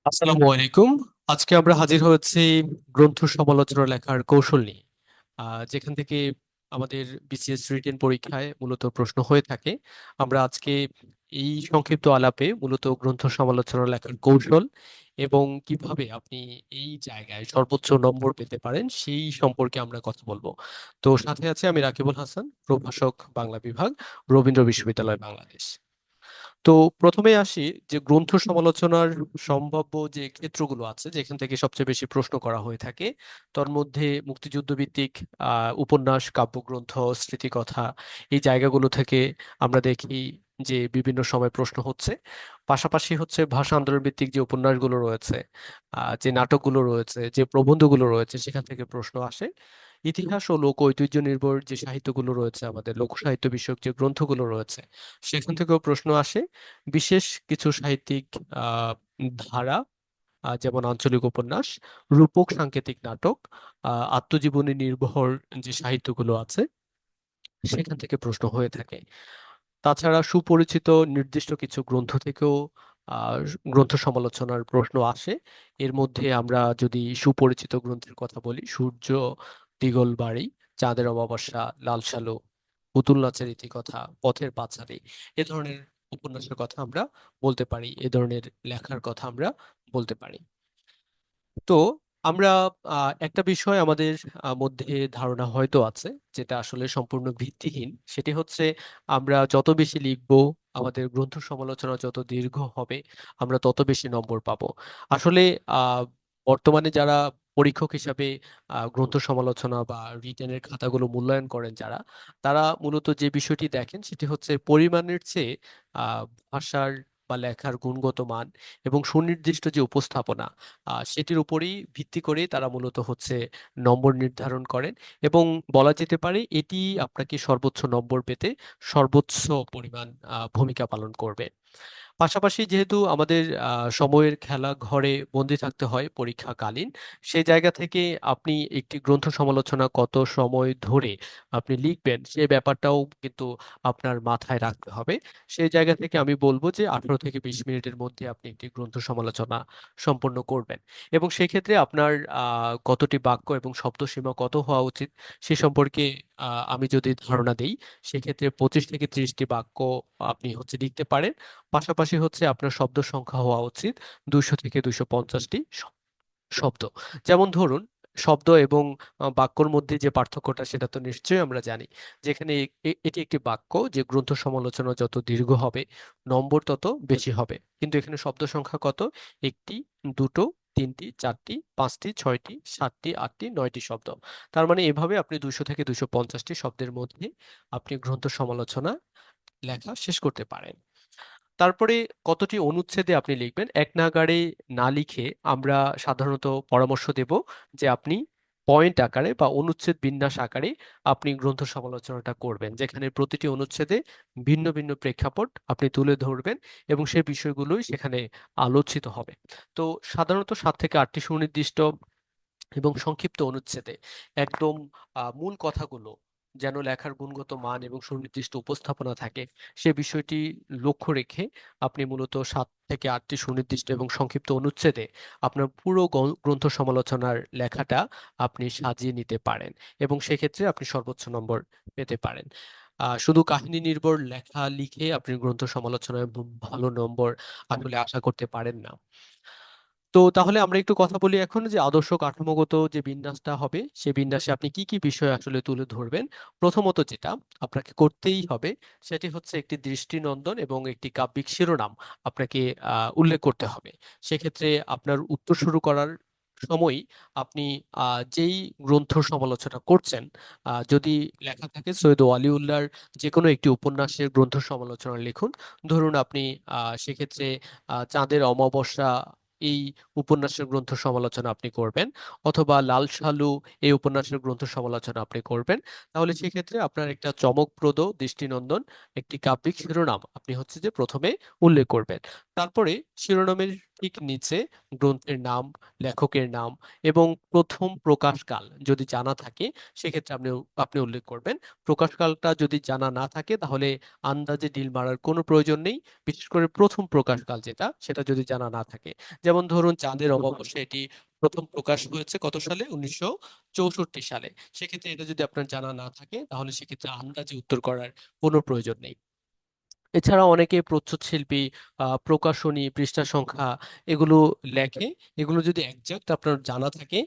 আসসালামু আলাইকুম। আজকে আমরা হাজির হয়েছি গ্রন্থ সমালোচনা লেখার কৌশল নিয়ে, যেখান থেকে আমাদের বিসিএস রিটেন পরীক্ষায় মূলত প্রশ্ন হয়ে থাকে। আমরা আজকে এই সংক্ষিপ্ত আলাপে মূলত গ্রন্থ সমালোচনা লেখার কৌশল এবং কিভাবে আপনি এই জায়গায় সর্বোচ্চ নম্বর পেতে পারেন সেই সম্পর্কে আমরা কথা বলবো। তো সাথে আছে আমি রাকিবুল হাসান, প্রভাষক, বাংলা বিভাগ, রবীন্দ্র বিশ্ববিদ্যালয়, বাংলাদেশ। তো প্রথমে আসি যে গ্রন্থ সমালোচনার সম্ভাব্য যে ক্ষেত্রগুলো আছে যেখান থেকে সবচেয়ে বেশি প্রশ্ন করা হয়ে থাকে, তার মধ্যে মুক্তিযুদ্ধ ভিত্তিক উপন্যাস, কাব্যগ্রন্থ, স্মৃতিকথা, এই জায়গাগুলো থেকে আমরা দেখি যে বিভিন্ন সময় প্রশ্ন হচ্ছে। পাশাপাশি হচ্ছে ভাষা আন্দোলন ভিত্তিক যে উপন্যাসগুলো রয়েছে, যে নাটকগুলো রয়েছে, যে প্রবন্ধগুলো রয়েছে, সেখান থেকে প্রশ্ন আসে। ইতিহাস ও লোক ঐতিহ্য নির্ভর যে সাহিত্যগুলো রয়েছে, আমাদের লোক সাহিত্য বিষয়ক যে গ্রন্থগুলো রয়েছে, সেখান থেকেও প্রশ্ন আসে। বিশেষ কিছু সাহিত্যিক আহ ধারা, যেমন আঞ্চলিক উপন্যাস, রূপক সাংকেতিক নাটক, আত্মজীবনী নির্ভর যে সাহিত্যগুলো আছে, সেখান থেকে প্রশ্ন হয়ে থাকে। তাছাড়া সুপরিচিত নির্দিষ্ট কিছু গ্রন্থ থেকেও গ্রন্থ সমালোচনার প্রশ্ন আসে। এর মধ্যে আমরা যদি সুপরিচিত গ্রন্থের কথা বলি, সূর্য, দিগলবাড়ি, চাঁদের অমাবস্যা, লাল সালু, পুতুল নাচের ইতিকথা, পথের পাঁচালী, এ ধরনের উপন্যাসের কথা আমরা বলতে পারি, এ ধরনের লেখার কথা আমরা বলতে পারি। তো আমরা একটা বিষয় আমাদের মধ্যে ধারণা হয়তো আছে, যেটা আসলে সম্পূর্ণ ভিত্তিহীন। সেটি হচ্ছে, আমরা যত বেশি লিখব, আমাদের গ্রন্থ সমালোচনা যত দীর্ঘ হবে, আমরা তত বেশি নম্বর পাবো। আসলে আহ বর্তমানে যারা পরীক্ষক হিসাবে গ্রন্থ সমালোচনা বা রিটেনের খাতাগুলো মূল্যায়ন করেন যারা, তারা মূলত যে বিষয়টি দেখেন সেটি হচ্ছে পরিমাণের চেয়ে ভাষার বা লেখার গুণগত মান এবং সুনির্দিষ্ট যে উপস্থাপনা, সেটির উপরেই ভিত্তি করে তারা মূলত হচ্ছে নম্বর নির্ধারণ করেন। এবং বলা যেতে পারে এটি আপনাকে সর্বোচ্চ নম্বর পেতে সর্বোচ্চ পরিমাণ ভূমিকা পালন করবে। পাশাপাশি যেহেতু আমাদের সময়ের খেলা ঘরে বন্দি থাকতে হয় পরীক্ষাকালীন, সেই জায়গা থেকে আপনি একটি গ্রন্থ সমালোচনা কত সময় ধরে আপনি লিখবেন সে ব্যাপারটাও কিন্তু আপনার মাথায় রাখতে হবে। সেই জায়গা থেকে আমি বলবো যে 18 থেকে 20 মিনিটের মধ্যে আপনি একটি গ্রন্থ সমালোচনা সম্পন্ন করবেন। এবং সেক্ষেত্রে আপনার কতটি বাক্য এবং শব্দসীমা কত হওয়া উচিত সে সম্পর্কে আমি যদি ধারণা দেই, সেক্ষেত্রে 25 থেকে 30টি বাক্য আপনি হচ্ছে লিখতে পারেন। পাশাপাশি হচ্ছে আপনার শব্দ সংখ্যা হওয়া উচিত 200 থেকে 250টি শব্দ। যেমন ধরুন, শব্দ এবং বাক্যর মধ্যে যে পার্থক্যটা সেটা তো নিশ্চয়ই আমরা জানি। যেখানে এটি একটি বাক্য, যে গ্রন্থ সমালোচনা যত দীর্ঘ হবে নম্বর তত বেশি হবে, কিন্তু এখানে শব্দ সংখ্যা কত? একটি, দুটো, তিনটি, চারটি, পাঁচটি, ছয়টি, সাতটি, আটটি, নয়টি শব্দ। তার মানে এভাবে আপনি 200 থেকে 250টি শব্দের মধ্যে আপনি গ্রন্থ সমালোচনা লেখা শেষ করতে পারেন। তারপরে কতটি অনুচ্ছেদে আপনি লিখবেন এক নাগাড়ে না লিখে আমরা সাধারণত পরামর্শ দেব যে আপনি পয়েন্ট আকারে বা অনুচ্ছেদ বিন্যাস আকারে আপনি গ্রন্থ সমালোচনাটা করবেন, যেখানে প্রতিটি অনুচ্ছেদে ভিন্ন ভিন্ন প্রেক্ষাপট আপনি তুলে ধরবেন এবং সেই বিষয়গুলোই সেখানে আলোচিত হবে। তো সাধারণত 7 থেকে 8টি সুনির্দিষ্ট এবং সংক্ষিপ্ত অনুচ্ছেদে একদম মূল কথাগুলো যেন লেখার গুণগত মান এবং সুনির্দিষ্ট উপস্থাপনা থাকে, সে বিষয়টি লক্ষ্য রেখে আপনি মূলত 7 থেকে 8টি সুনির্দিষ্ট এবং সংক্ষিপ্ত অনুচ্ছেদে আপনার পুরো গ্রন্থ সমালোচনার লেখাটা আপনি সাজিয়ে নিতে পারেন এবং সেক্ষেত্রে আপনি সর্বোচ্চ নম্বর পেতে পারেন। শুধু কাহিনী নির্ভর লেখা লিখে আপনি গ্রন্থ সমালোচনায় ভালো নম্বর আসলে আশা করতে পারেন না। তো তাহলে আমরা একটু কথা বলি এখন যে আদর্শ কাঠামোগত যে বিন্যাসটা হবে সে বিন্যাসে আপনি কি কি বিষয় আসলে তুলে ধরবেন। প্রথমত যেটা আপনাকে করতেই হবে সেটি হচ্ছে একটি দৃষ্টিনন্দন এবং একটি কাব্যিক শিরোনাম আপনাকে উল্লেখ করতে হবে। সেক্ষেত্রে আপনার উত্তর শুরু করার সময় আপনি যেই গ্রন্থ সমালোচনা করছেন, যদি লেখা থাকে সৈয়দ ওয়ালিউল্লাহর যে কোনো একটি উপন্যাসের গ্রন্থ সমালোচনা লিখুন। ধরুন আপনি সেক্ষেত্রে চাঁদের অমাবস্যা এই উপন্যাসের গ্রন্থ সমালোচনা আপনি করবেন, অথবা লাল সালু এই উপন্যাসের গ্রন্থ সমালোচনা আপনি করবেন। তাহলে সেক্ষেত্রে আপনার একটা চমকপ্রদ দৃষ্টিনন্দন একটি কাব্যিক শিরোনাম আপনি হচ্ছে যে প্রথমে উল্লেখ করবেন। তারপরে শিরোনামের ঠিক নিচে গ্রন্থের নাম, লেখকের নাম এবং প্রথম প্রকাশকাল যদি জানা থাকে সেক্ষেত্রে আপনি আপনি উল্লেখ করবেন। প্রকাশকালটা যদি জানা না থাকে তাহলে আন্দাজে ডিল মারার কোনো প্রয়োজন নেই, বিশেষ করে প্রথম প্রকাশকাল যেটা সেটা যদি জানা না থাকে। যেমন ধরুন চাঁদের অমাবস্যা, এটি প্রথম প্রকাশ হয়েছে কত সালে? 1964 সালে। সেক্ষেত্রে এটা যদি আপনার জানা না থাকে তাহলে সেক্ষেত্রে আন্দাজে উত্তর করার কোনো প্রয়োজন নেই। এছাড়া অনেকে প্রচ্ছদ শিল্পী প্রকাশনী, পৃষ্ঠা সংখ্যা এগুলো লেখে। এগুলো যদি একজ্যাক্ট আপনার জানা থাকে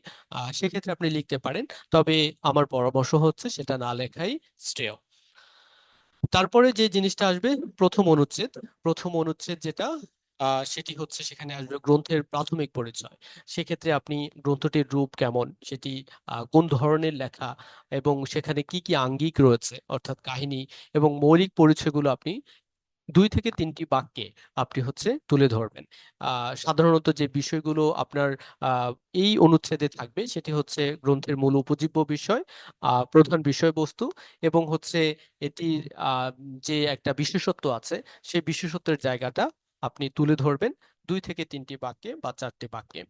সেক্ষেত্রে আপনি লিখতে পারেন। তবে আমার পরামর্শ হচ্ছে সেটা না লেখাই শ্রেয়। তারপরে যে জিনিসটা আসবে প্রথম অনুচ্ছেদ। প্রথম অনুচ্ছেদ যেটা সেটি হচ্ছে সেখানে আসবে গ্রন্থের প্রাথমিক পরিচয়। সেক্ষেত্রে আপনি গ্রন্থটির রূপ কেমন, সেটি কোন ধরনের লেখা এবং সেখানে কি কি আঙ্গিক রয়েছে অর্থাৎ কাহিনী এবং মৌলিক পরিচয়গুলো আপনি 2 থেকে 3টি বাক্যে আপনি হচ্ছে তুলে ধরবেন। সাধারণত যে বিষয়গুলো আপনার আহ, এই অনুচ্ছেদে থাকবে সেটি হচ্ছে গ্রন্থের মূল উপজীব্য বিষয়, প্রধান বিষয়বস্তু এবং হচ্ছে এটির যে একটা বিশেষত্ব আছে সেই বিশেষত্বের জায়গাটা আপনি তুলে ধরবেন 2 থেকে 3টি বাক্যে বা 4টে বাক্যে।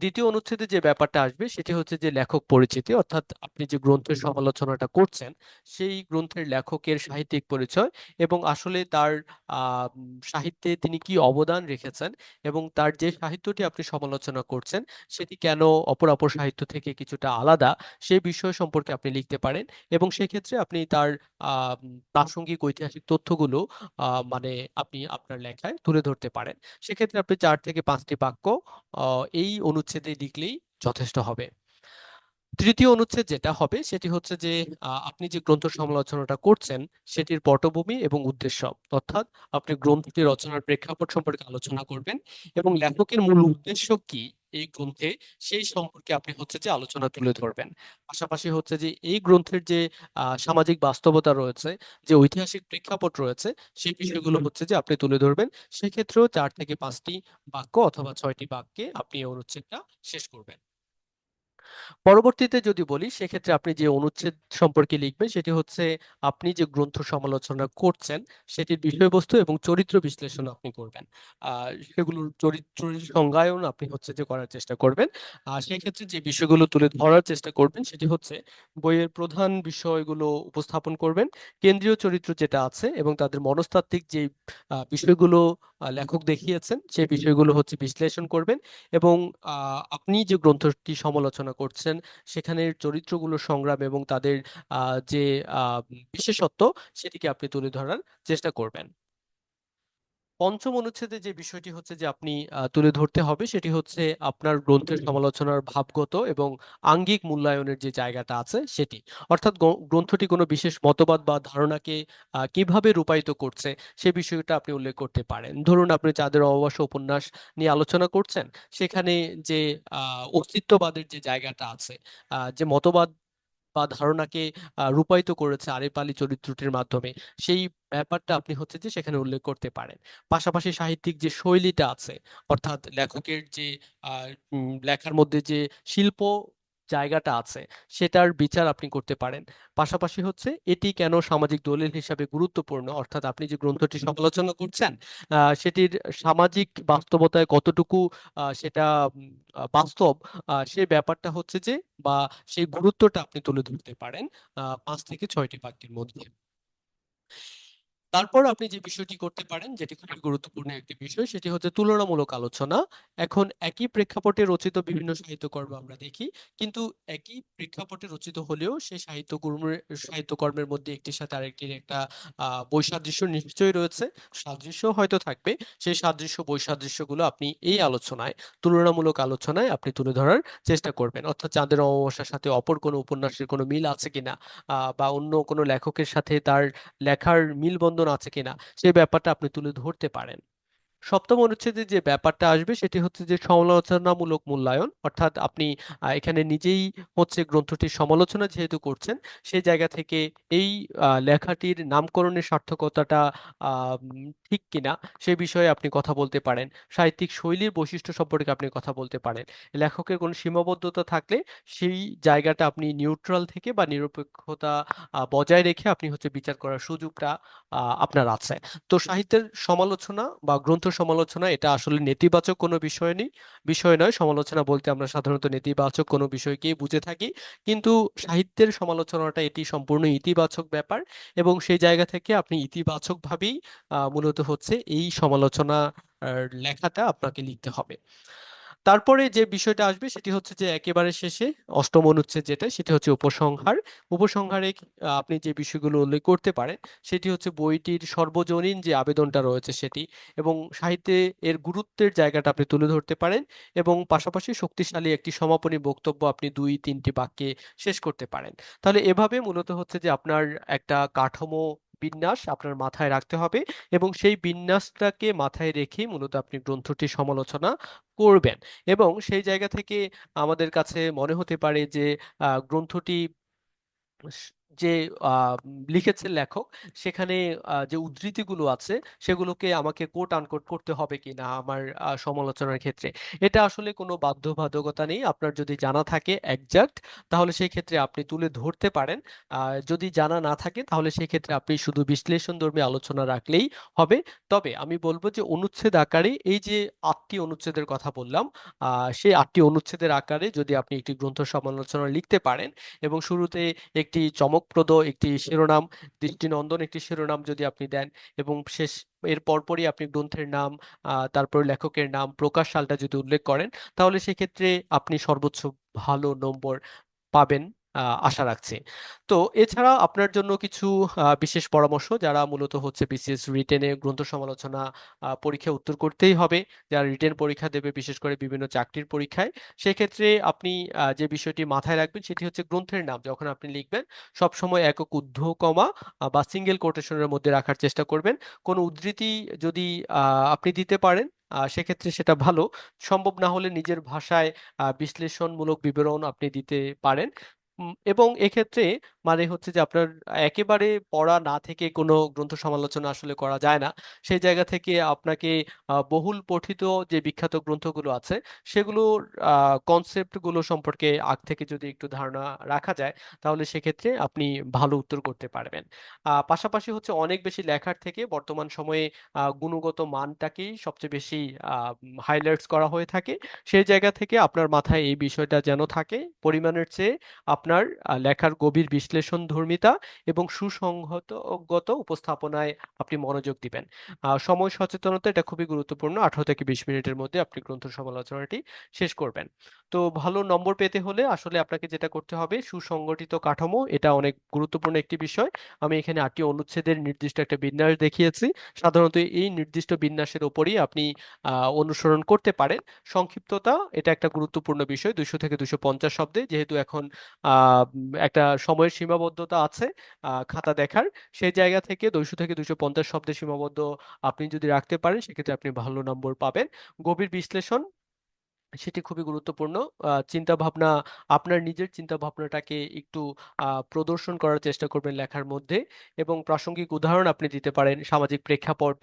দ্বিতীয় অনুচ্ছেদে যে ব্যাপারটা আসবে সেটি হচ্ছে যে লেখক পরিচিতি, অর্থাৎ আপনি যে গ্রন্থের সমালোচনাটা করছেন সেই গ্রন্থের লেখকের সাহিত্যিক পরিচয় এবং আসলে তার সাহিত্যে তিনি কি অবদান রেখেছেন এবং তার যে সাহিত্যটি আপনি সমালোচনা করছেন সেটি কেন অপর অপর সাহিত্য থেকে কিছুটা আলাদা সেই বিষয় সম্পর্কে আপনি লিখতে পারেন। এবং সেক্ষেত্রে আপনি তার প্রাসঙ্গিক ঐতিহাসিক তথ্যগুলো মানে আপনি আপনার লেখায় তুলে ধরতে পারেন। সেক্ষেত্রে আপনি 4 থেকে 5টি বাক্য এই অনুচ্ছেদে লিখলেই যথেষ্ট হবে। তৃতীয় অনুচ্ছেদ যেটা হবে সেটি হচ্ছে যে আপনি যে গ্রন্থ সমালোচনাটা করছেন সেটির পটভূমি এবং উদ্দেশ্য, অর্থাৎ আপনি গ্রন্থটি রচনার প্রেক্ষাপট সম্পর্কে আলোচনা করবেন এবং লেখকের মূল উদ্দেশ্য কি এই গ্রন্থে সেই সম্পর্কে আপনি হচ্ছে যে আলোচনা তুলে ধরবেন। পাশাপাশি হচ্ছে যে এই গ্রন্থের যে সামাজিক বাস্তবতা রয়েছে, যে ঐতিহাসিক প্রেক্ষাপট রয়েছে সেই বিষয়গুলো হচ্ছে যে আপনি তুলে ধরবেন। সেক্ষেত্রেও 4 থেকে 5টি বাক্য অথবা 6টি বাক্যে আপনি এই অনুচ্ছেদটা শেষ করবেন। পরবর্তীতে যদি বলি সেক্ষেত্রে আপনি যে অনুচ্ছেদ সম্পর্কে লিখবেন সেটি হচ্ছে আপনি যে গ্রন্থ সমালোচনা করছেন সেটির বিষয়বস্তু এবং চরিত্র বিশ্লেষণ আপনি করবেন। সেগুলোর চরিত্রের সংজ্ঞায়ন আপনি হচ্ছে যে করার চেষ্টা করবেন। সেই ক্ষেত্রে যে বিষয়গুলো তুলে ধরার চেষ্টা করবেন সেটি হচ্ছে বইয়ের প্রধান বিষয়গুলো উপস্থাপন করবেন, কেন্দ্রীয় চরিত্র যেটা আছে এবং তাদের মনস্তাত্ত্বিক যে বিষয়গুলো লেখক দেখিয়েছেন সেই বিষয়গুলো হচ্ছে বিশ্লেষণ করবেন এবং আপনি যে গ্রন্থটি সমালোচনা করছেন সেখানের চরিত্রগুলোর সংগ্রাম এবং তাদের যে আহ, বিশেষত্ব সেটিকে আপনি তুলে ধরার চেষ্টা করবেন। পঞ্চম অনুচ্ছেদে যে বিষয়টি হচ্ছে যে আপনি তুলে ধরতে হবে সেটি হচ্ছে আপনার গ্রন্থের সমালোচনার ভাবগত এবং আঙ্গিক মূল্যায়নের যে জায়গাটা আছে সেটি, অর্থাৎ গ্রন্থটি কোনো বিশেষ মতবাদ বা ধারণাকে কিভাবে রূপায়িত করছে সে বিষয়টা আপনি উল্লেখ করতে পারেন। ধরুন আপনি চাঁদের অমাবস্যা উপন্যাস নিয়ে আলোচনা করছেন, সেখানে যে অস্তিত্ববাদের যে জায়গাটা আছে, যে মতবাদ বা ধারণাকে রূপায়িত করেছে আরেফ আলী চরিত্রটির মাধ্যমে, সেই ব্যাপারটা আপনি হচ্ছে যে সেখানে উল্লেখ করতে পারেন। পাশাপাশি সাহিত্যিক যে শৈলীটা আছে, অর্থাৎ লেখকের যে লেখার মধ্যে যে শিল্প জায়গাটা আছে সেটার বিচার আপনি করতে পারেন। পাশাপাশি হচ্ছে এটি কেন সামাজিক দলিল হিসাবে গুরুত্বপূর্ণ, অর্থাৎ আপনি যে গ্রন্থটি সমালোচনা করছেন সেটির সামাজিক বাস্তবতায় কতটুকু সেটা বাস্তব, সেই ব্যাপারটা হচ্ছে যে বা সেই গুরুত্বটা আপনি তুলে ধরতে পারেন 5 থেকে 6টি বাক্যের মধ্যে। তারপর আপনি যে বিষয়টি করতে পারেন যেটি খুবই গুরুত্বপূর্ণ একটি বিষয় সেটি হচ্ছে তুলনামূলক আলোচনা। এখন একই প্রেক্ষাপটে রচিত বিভিন্ন সাহিত্যকর্ম আমরা দেখি, কিন্তু একই প্রেক্ষাপটে রচিত হলেও সেই সাহিত্যকর্মের মধ্যে একটির সাথে আরেকটির একটা বৈসাদৃশ্য নিশ্চয়ই রয়েছে, সাদৃশ্য হয়তো থাকবে। সেই সাদৃশ্য বৈসাদৃশ্যগুলো আপনি এই আলোচনায়, তুলনামূলক আলোচনায় আপনি তুলে ধরার চেষ্টা করবেন, অর্থাৎ চাঁদের অমাবস্যার সাথে অপর কোনো উপন্যাসের কোনো মিল আছে কিনা বা অন্য কোনো লেখকের সাথে তার লেখার মিলবন্ধন আছে কিনা সেই ব্যাপারটা আপনি তুলে ধরতে পারেন। সপ্তম অনুচ্ছেদে যে ব্যাপারটা আসবে সেটি হচ্ছে যে সমালোচনামূলক মূল্যায়ন, অর্থাৎ আপনি এখানে নিজেই হচ্ছে গ্রন্থটির সমালোচনা যেহেতু করছেন সেই জায়গা থেকে এই লেখাটির নামকরণের সার্থকতাটা ঠিক কিনা সে বিষয়ে আপনি কথা বলতে পারেন। সাহিত্যিক শৈলীর বৈশিষ্ট্য সম্পর্কে আপনি কথা বলতে পারেন। লেখকের কোনো সীমাবদ্ধতা থাকলে সেই জায়গাটা আপনি নিউট্রাল থেকে বা নিরপেক্ষতা বজায় রেখে আপনি হচ্ছে বিচার করার সুযোগটা আপনার আছে। তো সাহিত্যের সমালোচনা বা গ্রন্থ সমালোচনা এটা আসলে নেতিবাচক কোনো বিষয় নয়। সমালোচনা বলতে আমরা সাধারণত নেতিবাচক কোনো বিষয়কেই বুঝে থাকি, কিন্তু সাহিত্যের সমালোচনাটা এটি সম্পূর্ণ ইতিবাচক ব্যাপার, এবং সেই জায়গা থেকে আপনি ইতিবাচক ভাবেই মূলত হচ্ছে এই সমালোচনা লেখাটা আপনাকে লিখতে হবে। তারপরে যে বিষয়টা আসবে সেটি হচ্ছে যে একেবারে শেষে অষ্টম অনুচ্ছেদ যেটা, সেটি হচ্ছে উপসংহার। উপসংহারে আপনি যে বিষয়গুলো উল্লেখ করতে পারেন সেটি হচ্ছে বইটির সর্বজনীন যে আবেদনটা রয়েছে সেটি, এবং সাহিত্যে এর গুরুত্বের জায়গাটা আপনি তুলে ধরতে পারেন, এবং পাশাপাশি শক্তিশালী একটি সমাপনী বক্তব্য আপনি 2-3টি বাক্যে শেষ করতে পারেন। তাহলে এভাবে মূলত হচ্ছে যে আপনার একটা কাঠামো বিন্যাস আপনার মাথায় রাখতে হবে, এবং সেই বিন্যাসটাকে মাথায় রেখেই মূলত আপনি গ্রন্থটির সমালোচনা করবেন। এবং সেই জায়গা থেকে আমাদের কাছে মনে হতে পারে যে গ্রন্থটি স- যে লিখেছে লেখক, সেখানে যে উদ্ধৃতিগুলো আছে সেগুলোকে আমাকে কোট আনকোট করতে হবে কিনা আমার সমালোচনার ক্ষেত্রে, এটা আসলে কোনো বাধ্যবাধকতা নেই। আপনার যদি জানা থাকে একজাক্ট, তাহলে সেই ক্ষেত্রে আপনি তুলে ধরতে পারেন। যদি জানা না থাকে তাহলে সেই ক্ষেত্রে আপনি শুধু বিশ্লেষণধর্মী আলোচনা রাখলেই হবে। তবে আমি বলবো যে অনুচ্ছেদ আকারে এই যে 8টি অনুচ্ছেদের কথা বললাম, সেই 8টি অনুচ্ছেদের আকারে যদি আপনি একটি গ্রন্থ সমালোচনা লিখতে পারেন, এবং শুরুতে একটি চমকপ্রদ একটি শিরোনাম, দৃষ্টিনন্দন একটি শিরোনাম যদি আপনি দেন, এবং এর পরপরই আপনি গ্রন্থের নাম, তারপর লেখকের নাম, প্রকাশ সালটা যদি উল্লেখ করেন, তাহলে সেক্ষেত্রে আপনি সর্বোচ্চ ভালো নম্বর পাবেন আশা রাখছি। তো এছাড়া আপনার জন্য কিছু বিশেষ পরামর্শ, যারা মূলত হচ্ছে বিসিএস রিটেনে গ্রন্থ সমালোচনা পরীক্ষা উত্তর করতেই হবে, যারা রিটেন পরীক্ষা দেবে বিশেষ করে বিভিন্ন চাকরির পরীক্ষায়, সেক্ষেত্রে আপনি যে বিষয়টি মাথায় রাখবেন সেটি হচ্ছে গ্রন্থের নাম যখন আপনি লিখবেন সবসময় একক ঊর্ধ্ব কমা বা সিঙ্গেল কোটেশনের মধ্যে রাখার চেষ্টা করবেন। কোনো উদ্ধৃতি যদি আপনি দিতে পারেন সেক্ষেত্রে সেটা ভালো, সম্ভব না হলে নিজের ভাষায় বিশ্লেষণমূলক বিবরণ আপনি দিতে পারেন। এবং এক্ষেত্রে মানে হচ্ছে যে আপনার একেবারে পড়া না থেকে কোনো গ্রন্থ সমালোচনা আসলে করা যায় না। সেই জায়গা থেকে আপনাকে বহুল পঠিত যে বিখ্যাত গ্রন্থগুলো আছে সেগুলোর কনসেপ্ট গুলো সম্পর্কে আগ থেকে যদি একটু ধারণা রাখা যায়, তাহলে সেক্ষেত্রে আপনি ভালো উত্তর করতে পারবেন। পাশাপাশি হচ্ছে অনেক বেশি লেখার থেকে বর্তমান সময়ে গুণগত মানটাকেই সবচেয়ে বেশি হাইলাইটস করা হয়ে থাকে। সেই জায়গা থেকে আপনার মাথায় এই বিষয়টা যেন থাকে, পরিমাণের চেয়ে আপনার লেখার গভীর বিশ্লেষণ ধর্মিতা এবং সুসংহতগত উপস্থাপনায় আপনি মনোযোগ দিবেন। সময় সচেতনতা এটা খুবই গুরুত্বপূর্ণ। 18 থেকে 20 মিনিটের মধ্যে আপনি গ্রন্থ সমালোচনাটি শেষ করবেন। তো ভালো নম্বর পেতে হলে আসলে আপনাকে যেটা করতে হবে, সুসংগঠিত কাঠামো এটা অনেক গুরুত্বপূর্ণ একটি বিষয়। আমি এখানে 8টি অনুচ্ছেদের নির্দিষ্ট একটা বিন্যাস দেখিয়েছি। সাধারণত এই নির্দিষ্ট বিন্যাসের উপরই আপনি অনুসরণ করতে পারেন। সংক্ষিপ্ততা এটা একটা গুরুত্বপূর্ণ বিষয়, 200 থেকে 250 শব্দে, যেহেতু এখন একটা সময়ের সীমাবদ্ধতা আছে খাতা দেখার, সেই জায়গা থেকে 200 থেকে 250 শব্দে সীমাবদ্ধ আপনি যদি রাখতে পারেন সেক্ষেত্রে আপনি ভালো নম্বর পাবেন। গভীর বিশ্লেষণ সেটি খুবই গুরুত্বপূর্ণ। চিন্তা ভাবনা, আপনার নিজের চিন্তা ভাবনাটাকে একটু প্রদর্শন করার চেষ্টা করবেন লেখার মধ্যে, এবং প্রাসঙ্গিক উদাহরণ আপনি দিতে পারেন, সামাজিক প্রেক্ষাপট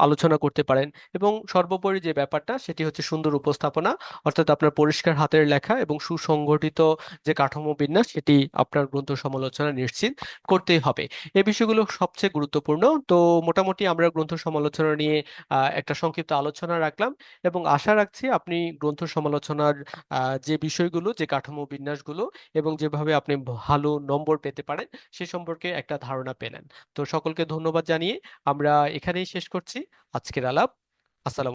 আলোচনা করতে পারেন, এবং সর্বোপরি যে ব্যাপারটা সেটি হচ্ছে সুন্দর উপস্থাপনা, অর্থাৎ আপনার পরিষ্কার হাতের লেখা এবং সুসংগঠিত যে কাঠামো বিন্যাস সেটি আপনার গ্রন্থ সমালোচনা নিশ্চিত করতেই হবে। এই বিষয়গুলো সবচেয়ে গুরুত্বপূর্ণ। তো মোটামুটি আমরা গ্রন্থ সমালোচনা নিয়ে একটা সংক্ষিপ্ত আলোচনা রাখলাম, এবং আশা রাখছি আপনি গ্রন্থ সমালোচনার যে বিষয়গুলো, যে কাঠামো বিন্যাসগুলো, এবং যেভাবে আপনি ভালো নম্বর পেতে পারেন সে সম্পর্কে একটা ধারণা পেলেন। তো সকলকে ধন্যবাদ জানিয়ে আমরা এখানেই শেষ করছি আজকের আলাপ। আসসালাম।